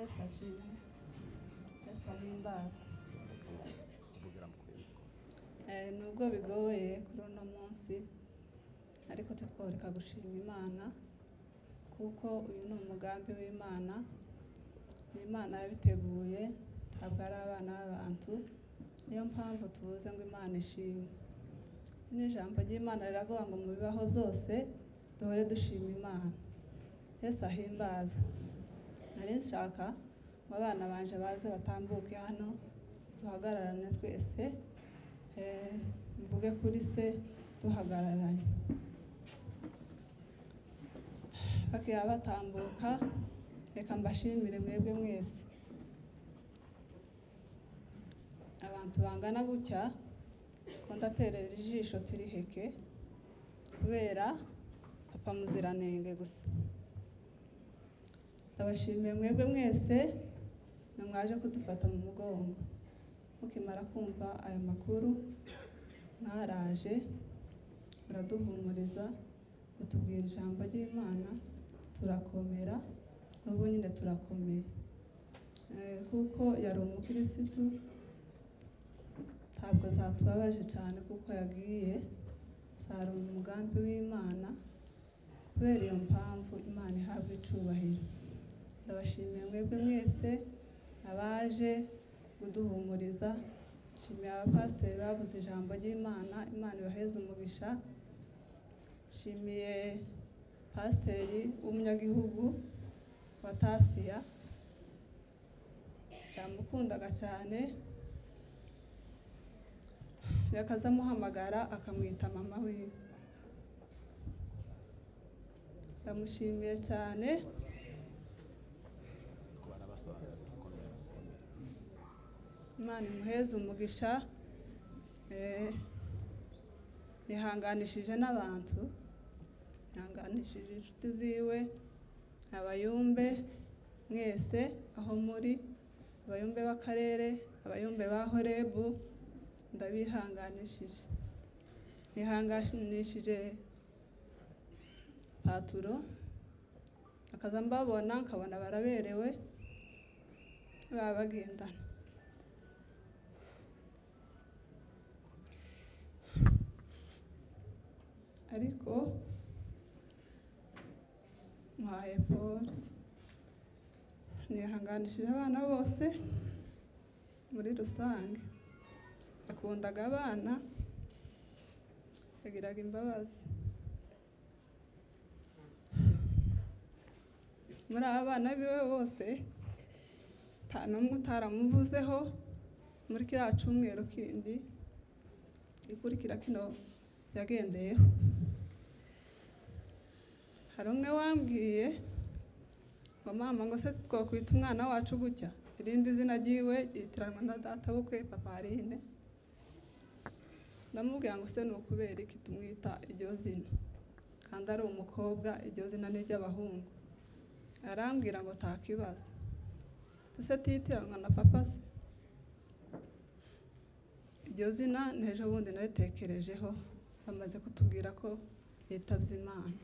Yesu ashimwe. Yesu ahimbaza. Nubwo bigoye kuri uno munsi ariko tutworeka gushima Imana kuko uyu ni umugambi w'Imana. Ni Imana yabiteguye, ntabwo ari abana b'abantu. Niyo mpamvu tuvuze ngo Imana ishimwe. N'ijambo ry'Imana riravuga ngo mu bibaho byose duhore dushima Imana. Yesu ahimbazwe. Nari nshaka ngo abana banje baze batambuke hano duhagararane twese, mvuge kuri se duhagararanye. Bakiya batambuka, reka mbashimire mwebwe mwese. Abantu bangana gutya ko ndaterera ijisho tiriheke kubera papa muziranenge gusa. Ndabashimiye mwebwe mwese mwaje kudufata mu mugongo. Mukimara kumva ayo makuru mwaraje muraduhumuriza, mutubwira ijambo ry'Imana, turakomera n'ubu nyine turakomeye. Kuko yari umukirisitu ntabwo zatubabaje cyane kuko yagiye, byari umugambi w'Imana. Kubera iyo mpamvu Imana ihabwa icubahiro. Ndabashimiye mwebwe mwese abaje kuduhumuriza. Nshimiye abapasiteri bavuze ijambo ry'Imana, Imana ibaheze umugisha. Nshimiye pasiteri w'umunyagihugu wa Tasiya, yamukundaga cyane, yakazamuhamagara akamwita mama wiwe. Ndamushimiye cyane. Imana imuheze umugisha. Yihanganishije n'abantu, yihanganishije inshuti ziwe, abayumbe mwese aho muri, abayumbe b'akarere, abayumbe ba Horebu, ndabihanganishije. Yihanganishije Paturo, akaza mbabona nkabona baraberewe, baba bagendana. Ariko muhaye Paul, nihanganishije abana bose muri rusange. Yakundaga abana, yagiraga imbabazi. Muri abana biwe bose nta n'umwe utaramuvuzeho muri kiriya cyumweru kindi gikurikira kino yagendeyeho. Hari umwe wambwiye ngo mama ngo se twakwita umwana wacu gutya, irindi zina ryiwe yitiranwa na data bukwe Papa Aline. Ndamubwira ngo se ni ukubera iki tumwita iryo zina kandi ari umukobwa, iryo zina ni iry'abahungu. Arambwira ngo nta kibazo, ese titiranwa na papa se? Iryo zina n'ejo bundi naritekerejeho bamaze kutubwira ko yitabye Imana,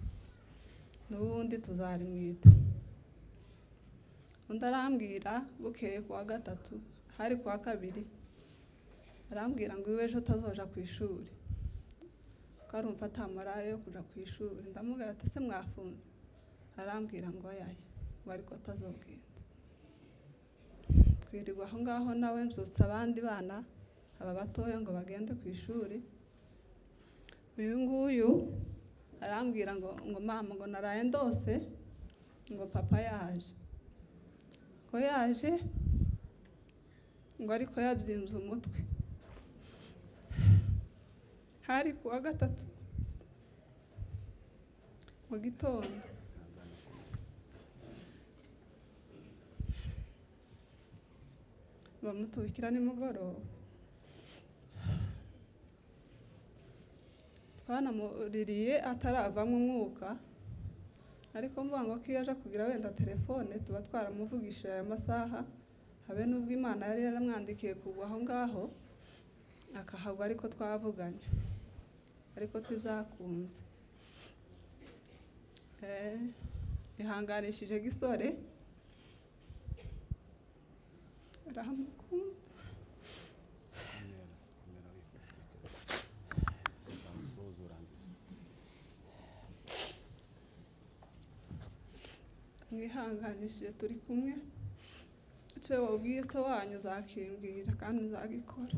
n'ubundi tuzarimwita. Undi arambwira bukeye kuwa gatatu, hari kuwa kabiri, arambwira ngo iwe ejo utazoja ku ishuri, ko arumva ata morale yo kuja ku ishuri. Ndamubwira ati se mwafunze? Arambwira ngo yaye, ngo ariko atazogenda. Twirirwa aho ngaho nawe mbyutsa abandi bana aba batoya ngo bagende ku ishuri. Uyu nguyu arambwira ngo mama ngo naraye ndose ngo papa yaje, ko yaje ngo ariko yabyimbye umutwe. Hari kuwa gatatu mu gitondo. Bamutubikira nimugoroba. Twanamuririye ataravamo umwuka, ariko mvuga ngo ko iyo aje kugira wenda telefone tuba twaramuvugishije aya masaha, habe n'ubwo Imana yari yaramwandikiye kugwa aho ngaho akahagwa, ariko twavuganye, ariko tibyakunze. Ihanganishije Gisore, aramukunda. Mwihanganishije turi kumwe, icyo wabwiye so wanyu uzakimbwira kandi uzagikora.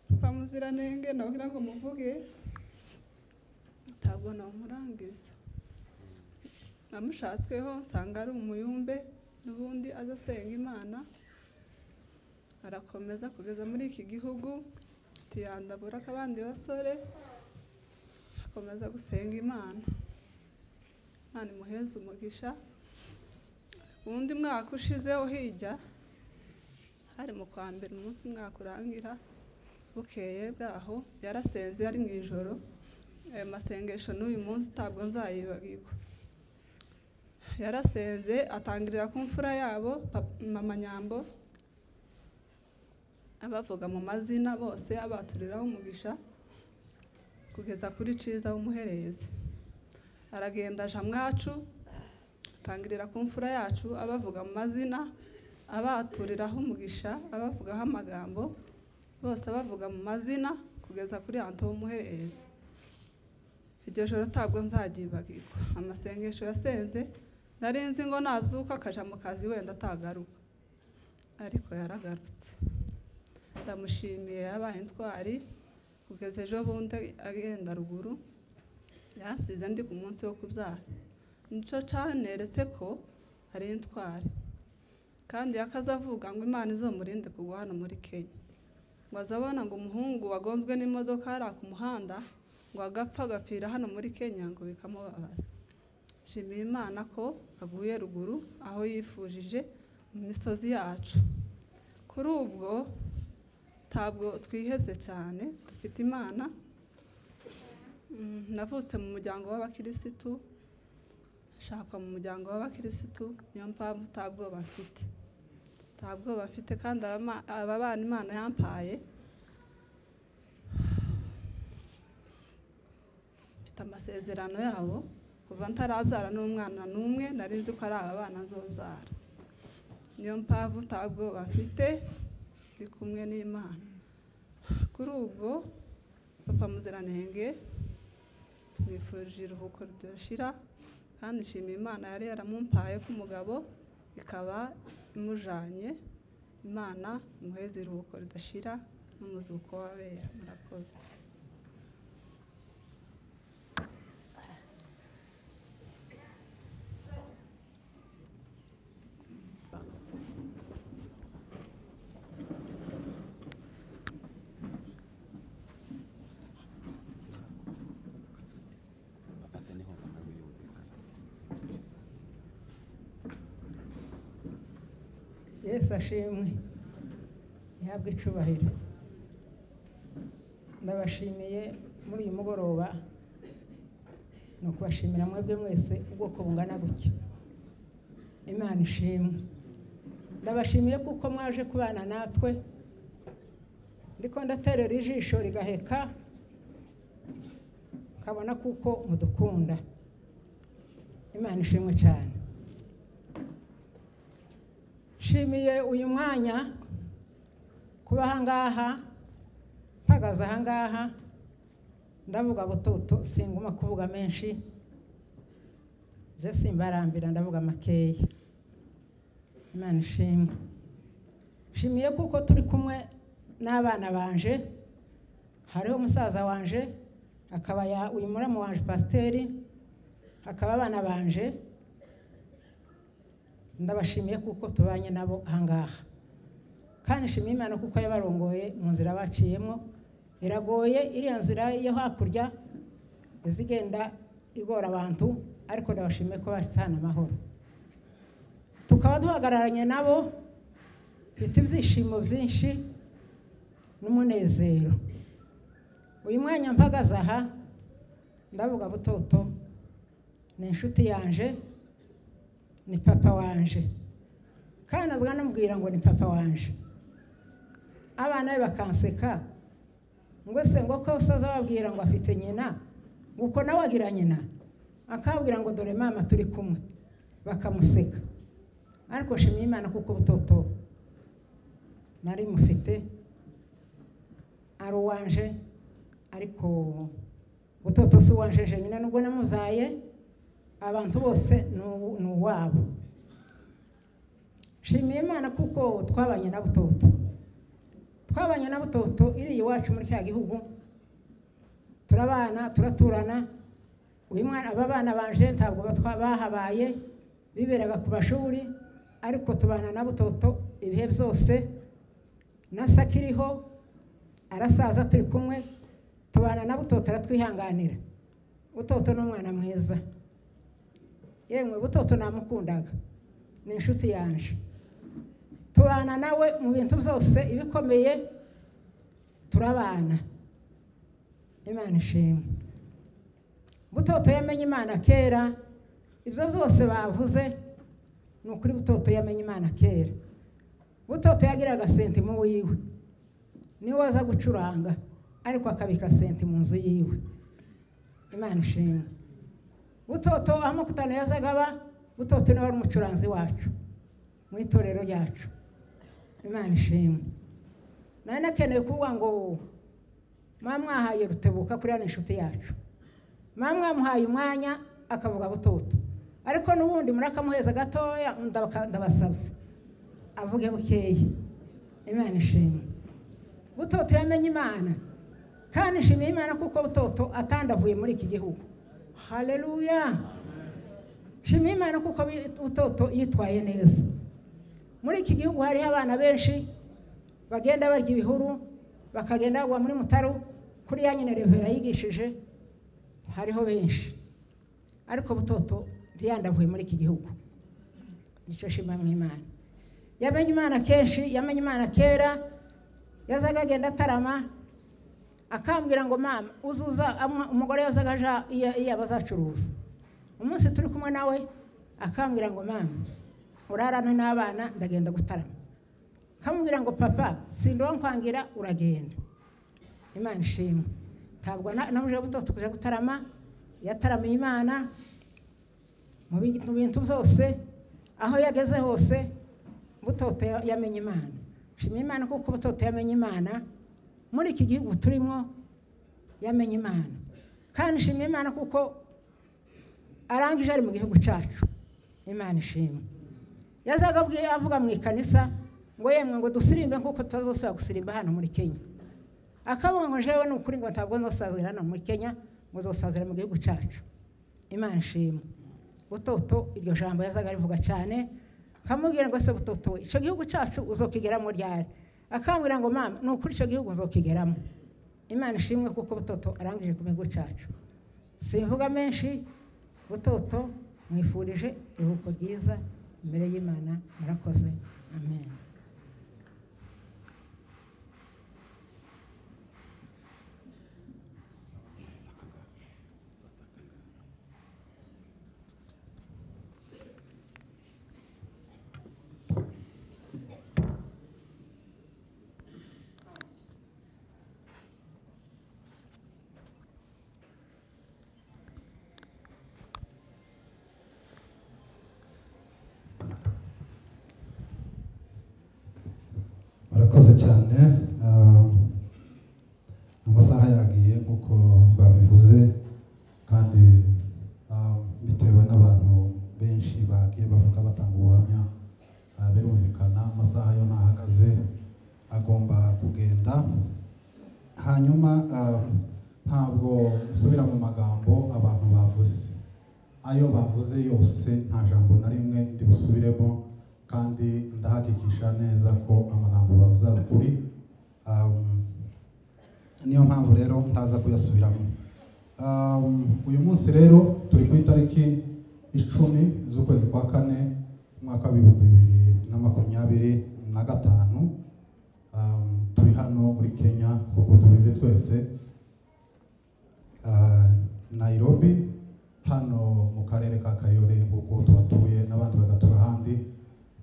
Papa Muziranenge nagira ngo muvuge, ntabwo namurangiza. Namushatsweho nsanga ari umuyumbe, n'ubundi azasenga Imana, arakomeza kugeza muri iki gihugu, tiyandabura kabandi basore, akomeza gusenga Imana. Imana imuheze umugisha. Ubundi mwaka ushizeho hijya, hari mu kwa mbere umunsi umwaka urangira, bukeye bwaho yarasenze ari mu ijoro. Ayo masengesho n'uyu munsi ntabwo nzayibagirwa. Yarasenze atangirira ku mfura yabo Mama Nyambo, abavuga mu mazina bose abaturiraho umugisha kugeza kuri Ciza w'umuherezi. Aragenda aja Mwacu, atangirira ku mfura yacu abavuga mu mazina, abaturiraho umugisha, abavugaho amagambo bose abavuga mu mazina kugeza kuri Anto w'umuherezi. Iryo joro ntabwo nzagibagirwa. Amasengesho yasenze nari nzi ngo nabyuka akaja mu kazi wenda atagaruka, ariko yaragarutse. Ndamushimiye, yabaye intwari kugeza ejo bundi agenda ruguru, yansize ndi ku munsi wo kubyara. Nico caneretse ko ari intwari, kandi yakazavuga ngo Imana izomurinde kugwa hano muri Kenya, ngo azabona ngo umuhungu wagonzwe n'imodoka ari ku muhanda ngo agapfa agapfira hano muri Kenya, ngo bikamubabaza. Nshimiye Imana ko aguye ruguru aho yifujije mu misozi yacu. Kuri ubwo ntabwo twihebye cyane, dufite Imana. Navutse mu muryango w'abakirisitu, nshakwa mu muryango w'abakirisitu, niyo mpamvu ntabwoba mfite. Ntabwoba mfite kandi aba bana Imana yampaye mfite amasezerano yabo. Kuva ntarabyara n'umwana n'umwe nari nzi ko ari aba bana nzobyara. Niyo mpamvu ntabwoba mfite, ndi kumwe n'Imana. Kuri ubwo Papa Muziranenge tumwifurije iruhuko ridashira, kandi nshimiye Imana yari yaramumpaye k'umugabo ikaba imujanye. Imana imuheze iruhuko ridashira n'umuzuko w'abera. Murakoze. Yesu ashimwe, ihabwe icubahiro. Ndabashimiye muri uyu mugoroba, no kubashimira mwebwe mwese ubwoko bungana gutya. Imana ishimwe. Ndabashimiye kuko mwaje kubana natwe, ndiko ndaterera ijisho rigaheka, kabona kuko mudukunda. Imana ishimwe cyane. Shimiye uyu mwanya kuba ahangaha, mpagaze ahangaha, ndavuga butoto, singuma kuvuga menshi, je simbarambira, ndavuga makeya. Imana ishimwe. Shimiye kuko turi kumwe n'abana banje, hariho umusaza wanje, akaba uyu muramu wanje Pasiteri, hakaba abana banje. Ndabashimiye kuko tubanye nabo ahangaha, kandi nshimiye Imana kuko yabarongoye mu nzira baciyemo. Iragoye iriya nzira yo hakurya izigenda igora abantu, ariko ndabashimiye ko basana amahoro. Tukaba duhagararanye nabo, bita ibyishimo byinshi n'umunezero. Uyu mwanya mpagaze aha, ndavuga butoto ni inshuti yanje, ni papa wanje, kandi azwa namubwira ngo ni papa wanje. Abana be bakanseka ngo se ngo ko usaza babwira ngo afite nyina, nguko nawe agira nyina, akabwira ngo dore mama turi kumwe, bakamuseka. ariko shimiye Imana kuko butoto nari mufite ari uwanje, ariko butoto si uwanje jenyine, nubwo namuzaye abantu bose ni uwabo. Shimiye Imana kuko twabanye na butoto, iri iwacu muri cya gihugu, turabana turaturana. Uyu mwana, aba bana banje ntabwo bahabaye, biberaga ku mashuri, ariko tubana na butoto ibihe byose. Nasakiriho arasaza turi kumwe, tubana na butoto aratwihanganira. Butoto ni umwana mwiza, yemwe butoto namukundaga, ni inshuti yanje. Tubana nawe mu bintu byose ibikomeye, turabana. Imana ishimwe. Butoto yamenye Imana kera, ibyo byose bavuze ni ukuri. Butoto yamenye Imana kera. Butoto yagiraga senti mu wiwe, niwe waza gucuranga, ariko akabika senti mu nzu yiwe. Imana ishimwe. Butoto amakutano yazagaba, butoto niwe wari umucuranzi wacu mu itorero ryacu. Imana ishimwe. Nari nakeneye kuvuga ngo mwahaye Rutebuka kuri inshuti yacu, mwamuhaye umwanya akavuga butoto, ariko n'ubundi murakamuheza gatoya ndabasabye avuge bukeye. Imana ishimwe. Butoto yamenye Imana, kandi nshimiye Imana kuko butoto atandavuye muri iki gihugu. Haleluya. Nshimiye Imana kuko butoto yitwaye neza. Muri iki gihugu hariho abana benshi bagenda barya ibihuru, bakagenda bagwa muri Mutaru kuri ya nyine Revera yigishije, hariho benshi, ariko butoto ntiyandavuye muri iki gihugu. Nicyo shima mu Imana. Yamenye Imana kenshi, yamenye Imana kera. Yazaga agenda atarama, akambwira ngo mama uzuza, umugore yazaga aja iyo abazacuruza. Umunsi turi kumwe nawe akambwira ngo mama urarana n'abana ndagenda gutarama. Kamubwira ngo papa sindo nkwangira uragenda. Imana ishimwe. Ntabwo namuje butoto kuja gutarama, yataramiye Imana mu bintu byose, aho yageze hose butoto yamenye Imana. Shimiye Imana kuko butoto yamenye Imana muri iki gihugu turimo, yamenye Imana. Kandi shimiye Imana kuko arangije ari mu gihugu cyacu. Imana ishimwe. Yazaga avuga mu ikanisa ngo yemwe ngo dusirimbe kuko tuzosaba gusirimba hano muri Kenya. Akavuga ngo jewe n'ukuri ngo ntabwo nzosazira hano muri Kenya, ngo zosazira mu gihugu cyacu. Imana ishimwe. Butoto iryo jambo yazaga rivuga cyane, kamubwira ngo se butoto icyo gihugu cyacu uzokigeramo ryari? Akambwira ngo mama n'ukuri icyo gihugu uzokigeramo. Imana ishimwe kuko butoto arangije ku gihugu cyacu. Simvuga menshi, butoto mwifurije iruhuko ryiza imbere y'Imana. Murakoze. Amen. Murakoze cyane. Amasaha yagiye nk'uko babivuze, kandi bitewe n'abantu benshi bagiye bavuga batanga ubuhamya, birumvikana amasaha yo ntahagaze, agomba kugenda. Hanyuma ntabwo nsubira mu magambo abantu bavuze, ayo bavuze yose nta jambo na rimwe ndi busubiremo, kandi ndahakikisha neza ko amagambo bavuze ari ukuri. Niyo mpamvu rero ntaza kuyasubiramo. Uyu munsi rero turi ku itariki 10 z'ukwezi kwa 4 umwaka wa 2025. Turi hano muri Kenya kuko tubizi twese, Nairobi, hano mu karere ka Kayole kuko tubatuye n'abandi bagatura ahandi.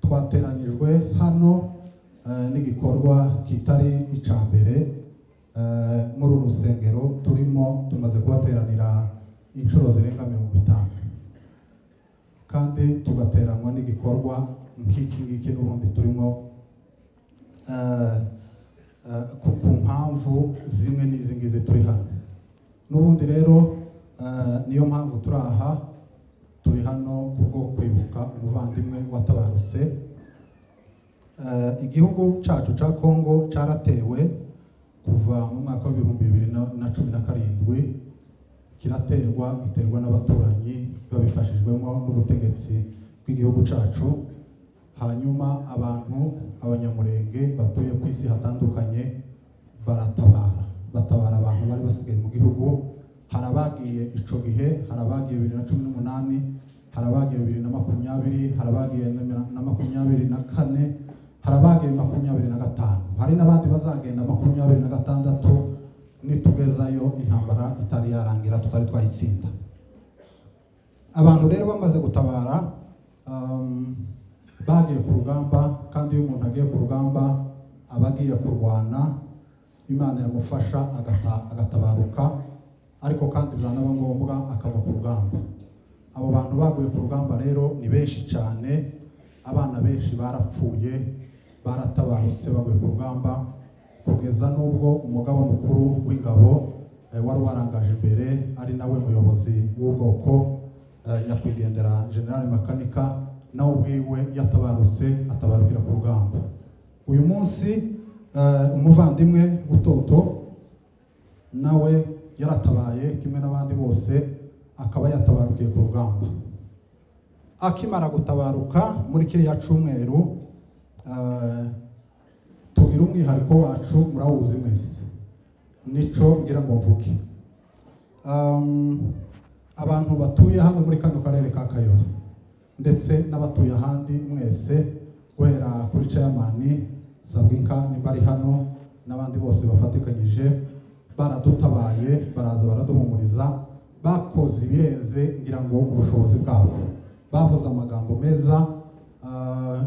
Twateranijwe hano n'igikorwa kitari icambere muri urusengero turimo. Tumaze kubateranira inshuro zirenga 50, kandi tugateranwa n'igikorwa nk'iki ngiki n'ubundi turimo ku mpamvu zimwe n'izi ngizi turi hano. N'ubundi rero niyo mpamvu turi hano kubwo kwibuka umuvandimwe watabarutse. Igihugu cyacu cya Kongo cyaratewe kuva mu mwaka wa 2017 kiraterwa n'abaturanyi babifashijwemo n'ubutegetsi bw'igihugu cyacu. Hanyuma abanyamurenge batuye ku isi hatandukanye batabara abantu bari basigaye mu gihugu. Hari abagiye ico gihe, hari abagiye 2018, hari abagiye 2020, hari abagiye na 2024, hari abagiye 2025, hari n'abandi bazagenda 2026 nitugezayo intambara itari yarangira tutari twayitsinda. Abantu rero bamaze gutabara bagiye ku rugamba, kandi iyo umuntu agiye ku rugamba abagiye kurwana Imana yamufasha agatabaruka, ariko kandi byanaba ngombwa akava ku rugamba. Abo bantu baguye ku rugamba rero ni benshi cyane, abana benshi barapfuye baratabarutse baguye ku rugamba, kugeza n'ubwo umugaba mukuru w'ingabo wari warangaje imbere ari nawe muyobozi w'ubwoko nyakwigendera General Makanika nawe ubwiwe yatabarutse atabarukira ku rugamba. Uyu munsi umuvandimwe Butoto nawe yaratabaye kimwe n'abandi bose, akaba yatabarukiye ku rugamba. Akimara gutabaruka muri kiriya cyumweru tugira umwihariko wacu murawuzi mwese, nico ngira ngo mvuge. Abantu batuye hano muri kano karere ka Kayore ndetse n'abatuye ahandi mwese, guhera kuri chairman Sabwinka nimba ari hano n'abandi bose bafatikanyije, baradutabaye baraza baraduhumuriza, bakoze ibirenze ngira ngo ubushobozi bwabo, bavuze amagambo meza,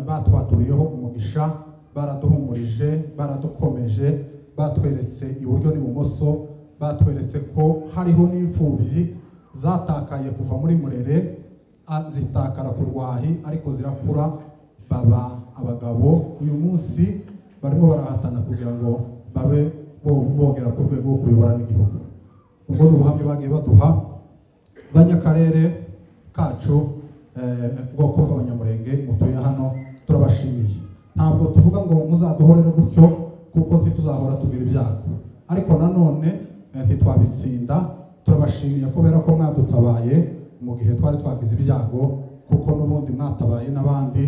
batwaturiyeho umugisha, baraduhumurije, baradukomeje, batweretse iburyo n'ibumoso, batweretse ko hariho n'imfubyi zatakaye kuva muri Murere zitakara ku Rwahi, ariko zirakura baba abagabo. Uyu munsi barimo barahatana kugira ngo babe bogera ku rwego rwo kuyobora n'igihugu. Ubwo n'ubuhamya bagiye baduha banyakarere kacu bwoko bw'abanyamurenge mutuye hano, turabashimiye. Ntabwo tuvuga ngo muzaduhorere gutyo kuko ntituzahora tugira ibyago, ariko nanone ntitwabitsinda. Turabashimiye kubera ko mwadutabaye mu gihe twari twagize ibyago, kuko n'ubundi mwatabaye n'abandi,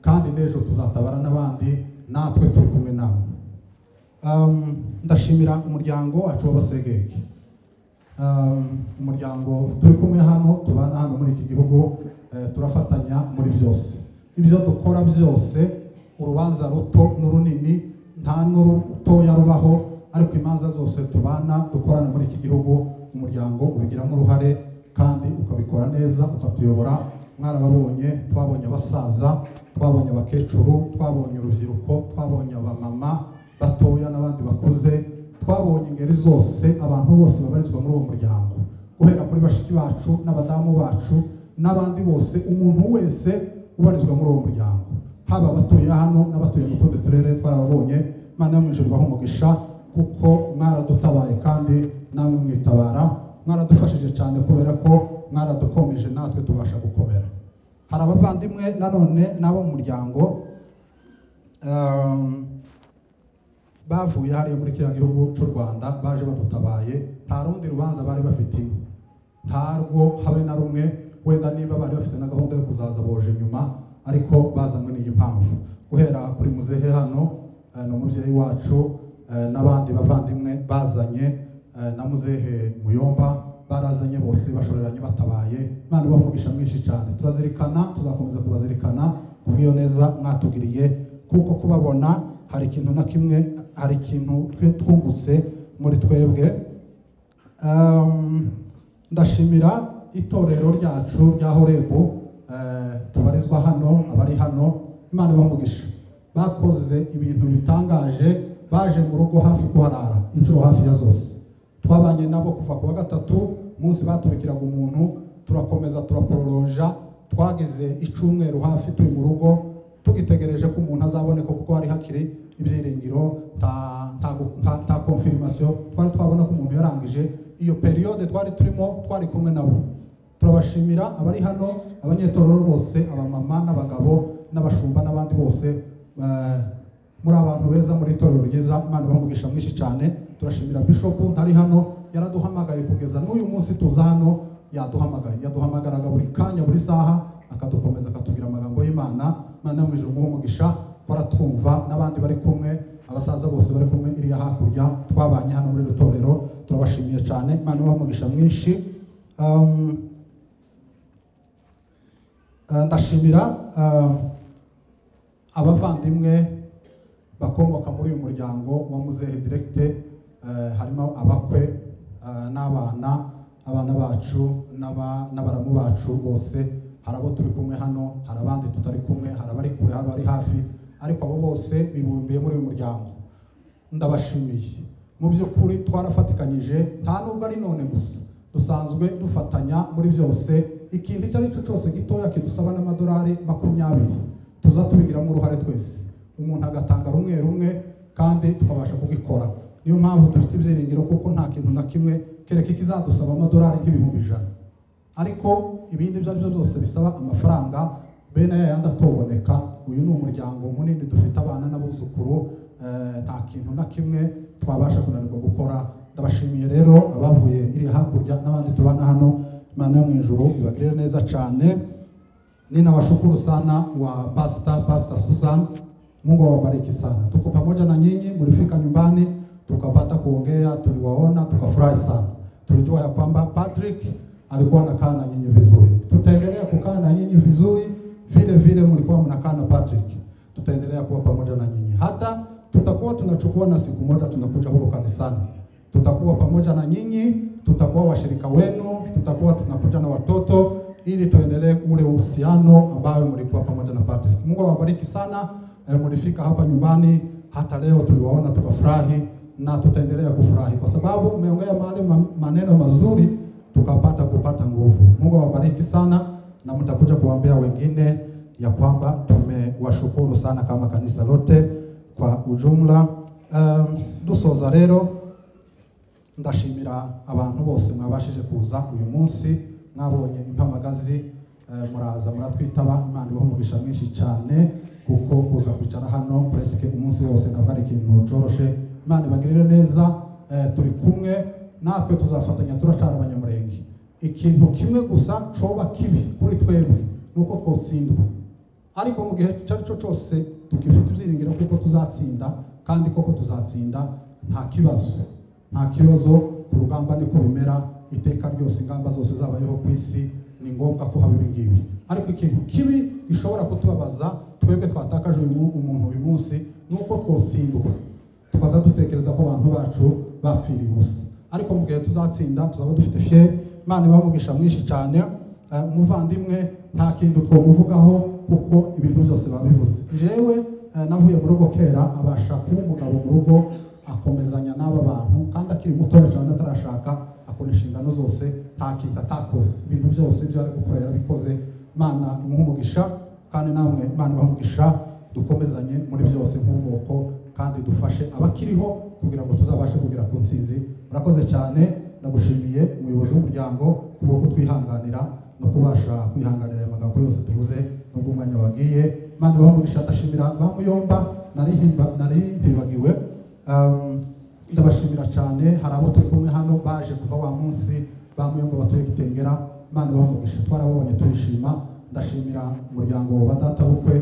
kandi n'ejo tuzatabara n'abandi, natwe turi kumwe namwe. Ndashimira umuryango wacu w'Abasegege, umuryango turi kumwe hano, tubana hano muri iki gihugu, turafatanya muri byose. Ibyo dukora byose, urubanza ruto n'urunini nta n'urutoya rubaho, ariko imanza zose tubana dukorana muri iki gihugu, umuryango ubigiramo uruhare kandi ukabikora neza, ukatuyobora. Mwarababonye, twabonye abasaza, twabonye abakecuru, twabonye urubyiruko, twabonye abamama batoya n'abandi bakuze, twabonye ingeri zose, abantu bose babarizwa muri uwo muryango, guhera kuri bashiki bacu n'abadamu bacu n'abandi bose, umuntu wese ubarizwa muri uwo muryango, haba abatuye hano n'abatuye mu tundi turere, twarababonye. Imana yo mu ijuru ibahe umugisha, kuko mwaradutabaye kandi namwe mwitabara, mwaradufashije cyane kubera ko mwaradukomeje, natwe tubasha gukomera. Hari abavandimwe nanone n'abo mu muryango bavuye hariya muri kiriya gihugu cy'u Rwanda, baje badutabaye. Nta rundi rubanza bari bafite, ntarwo habe na rumwe, wenda niba bari bafite na gahunda yo kuzaza boje nyuma, ariko bazanywe n'iyi mpamvu. Guhera kuri muzehe hano n'umubyeyi wacu, n'abandi bavandimwe bazanye, na muzehe Muyomba barazanye, bose bashoreranye batabaye. Imana ibahe umugisha mwinshi cyane. Turazirikana, tuzakomeza kubazirikana kubw'iyo neza mwatugiriye, kuko kubabona hari ikintu na kimwe, hari ikintu twungutse muri twebwe. Ndashimira itorero ryacu rya Horebu tubarizwa hano, abari hano, Imana ibahe umugisha. Bakoze ibintu bitangaje, baje mu rugo hafi kuharara inshuro hafi ya zose. Twabanye nabo kuva ku wa gatatu, munsi batubikiraga umuntu, turakomeza turaprolonja, twagize icumweru hafi turi mu rugo, tugitegereje ko umuntu azaboneka kuko hari hakiri ibyiringiro ta confirmation twari twabona ko umuntu yarangije iyo periode twari turimo twari kumwe nabo. Turabashimira abari hano, abanyetorero bose, abamama n'abagabo n'abashumba n'abandi bose, muri abantu beza muri itorero ryiza. Imana bamugisha mwinshi cyane. Turashimira Bishop ntari hano, yaraduhamagaye kugeza n'uyu munsi tuza hano, yaduhamagaraga buri kanya buri saha, akadukomeza akatubwira amagambo y'Imana. Imana yo mu ijuru umugisha, twumva n'abandi bari kumwe, abasaza bose bari kumwe iriya hakurya twabanye hano muri itorero. Turabashimiye cyane, Imana bamugisha mwinshi. Ndashimira abavandimwe bakomoka muri uyu muryango wa Muzehe Direct, harimo abakwe abana bacu n'abaramu bacu bose. Hari abo turi kumwe hano, hari abandi tutari kumwe, hari abari kure, hari abari hafi, ariko abo bose bibumbiye muri uyu muryango. Ndabashimiye. Mu by'ukuri twarafatikanyije, nta nubwo ari none gusa, dusanzwe dufatanya muri byose. Ikindi icyo ari cyo cyose gitoya kidusaba n'amadolari 20 tuza tubigiramo uruhare twese, umuntu agatanga rumwe kandi tukabasha kugikora. Niyo mpamvu dufite ibyiringiro kuko nta kintu na kimwe kereka ikizadusaba amadolari nk'ibihumbi 100, ariko ibindi byo aribyo byose bisaba amafaranga bene yandi atoboneka. Uyu ni umuryango munini, dufite abana n'abuzukuru, nta kintu na kimwe twabasha kunanirwa gukora. Ndabashimiye rero abavuye iri hakurya n'abandi tubana hano. Imana yo mu ijuru ibagirire neza cyane. Ninawashukuru sana wa Pastor Susan, Mungu awabariki sana. Tuko pamoja na nyinyi, mlifika nyumbani tukapata kuongea, tuliwaona tukafurahi sana. Tulijua ya kwamba Patrick alikuwa anakaa na nyinyi vizuri. Tutaendelea kukaa na nyinyi vizuri vile mlikuwa mnakaa na Patrick. Tutaendelea kuwa pamoja na nyinyi. Hata tutakuwa tunachukua na siku moja tunakuja huko kanisani. Tutakuwa pamoja na nyinyi, tutakuwa washirika wenu, tutakuwa tunakuja na watoto ili tuendelee ule uhusiano ambao mlikuwa pamoja na Patrick. Mungu awabariki sana. Mlifika hapa nyumbani, hata leo tuliwaona tukafurahi na tutaendelea kufurahi kwa sababu umeongea maneno mazuri kupata nguvu. Mungu awabariki sana na mtakuja kuambia wengine ya kwamba tumewashukuru sana kama kanisa lote kwa ujumla. Dusoza rero ndashimira abantu bose mwabashije kuza uyu munsi, mwabonye impamagazi, muraza muratwitaba. Imana ibamugisha mwinshi cyane kuko kuza kwicara hano presque umunsi wose ntabwo ari ikintu coroshe. Imana ibagirire neza. Turi kumwe, natwe tuzafatanya, turacana abanyamurenge. Ikintu kimwe gusa coba kibi kuri twebwe nuko twotsindwa, ariko mu gihe cyo cyose tukifite ibyiringiro kuko tuzatsinda, kandi koko tuzatsinda. Nta kibazo ku rugamba niko bimera iteka ryose. Ingamba zose zabayeho ku isi ni ngombwa ko haba ibingibi, ariko ikintu kibi gishobora kutubabaza twebwe twatakaje umuntu uyu munsi nuko twotsindwa, tukaza dutekereza ko abantu bacu bapfiriye ubusa. Ariko mu gihe tuzatsinda tuzaba dufite fier. Imana ibamugisha mwinshi cyane. Umuvandimwe nta kintu twomuvugaho kuko ibintu byose babivuze. Jewe navuye mu rugo kera, abasha kuba umugabo mu rugo, akomezanya n'aba bantu kandi akiri muto cyane atarashaka, akora inshingano zose, atakoze ibintu byose byo ari gukora yarabikoze. Imana imuhumugisha kandi namwe Imana ibamugisha, dukomezanye muri byose nk'ubwoko kandi dufashe abakiriho kugira ngo tuzabashe kugera ku ntsinzi. Murakoze cyane. Ndagushimiye umuyobozi w'umuryango kuko kutwihanganira no kubasha kwihanganira amagambo yose tuvuze nubwo umwanya wagiye. Imana ibamugisha. Ndashimira bamuyomba nari mbibagiwe. Ndabashimira cyane. Hari abo turi kumwe hano baje kuva wa munsi, bamuyomba batuye Kitengera. Imana ibamugisha, twarabonye turishima. Ndashimira umuryango wa data bukwe,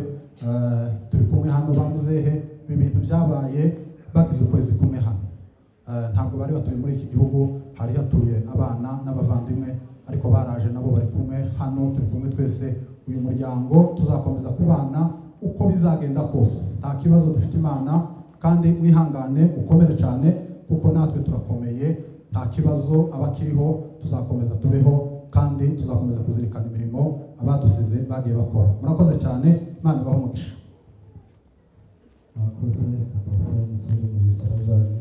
turi kumwe hano bamuzehe. Ibintu byabaye bagize ukwezi kumwe hano, ntabwo bari batuye muri iki gihugu, hari hatuye abana n'abavandimwe, ariko baraje nabo bari kumwe hano. Turi kumwe twese uyu muryango, tuzakomeza kubana uko bizagenda kose. Nta kibazo, dufite Imana kandi mwihangane ukomere cyane kuko natwe turakomeye. Nta kibazo, abakiriho tuzakomeza tubeho kandi tuzakomeza kuzirikana imirimo abadusize bagiye bakora. Murakoze cyane. Imana ibahe umugisha. Murakoze. Reka tubasabe musubire mu byicaro byanyu.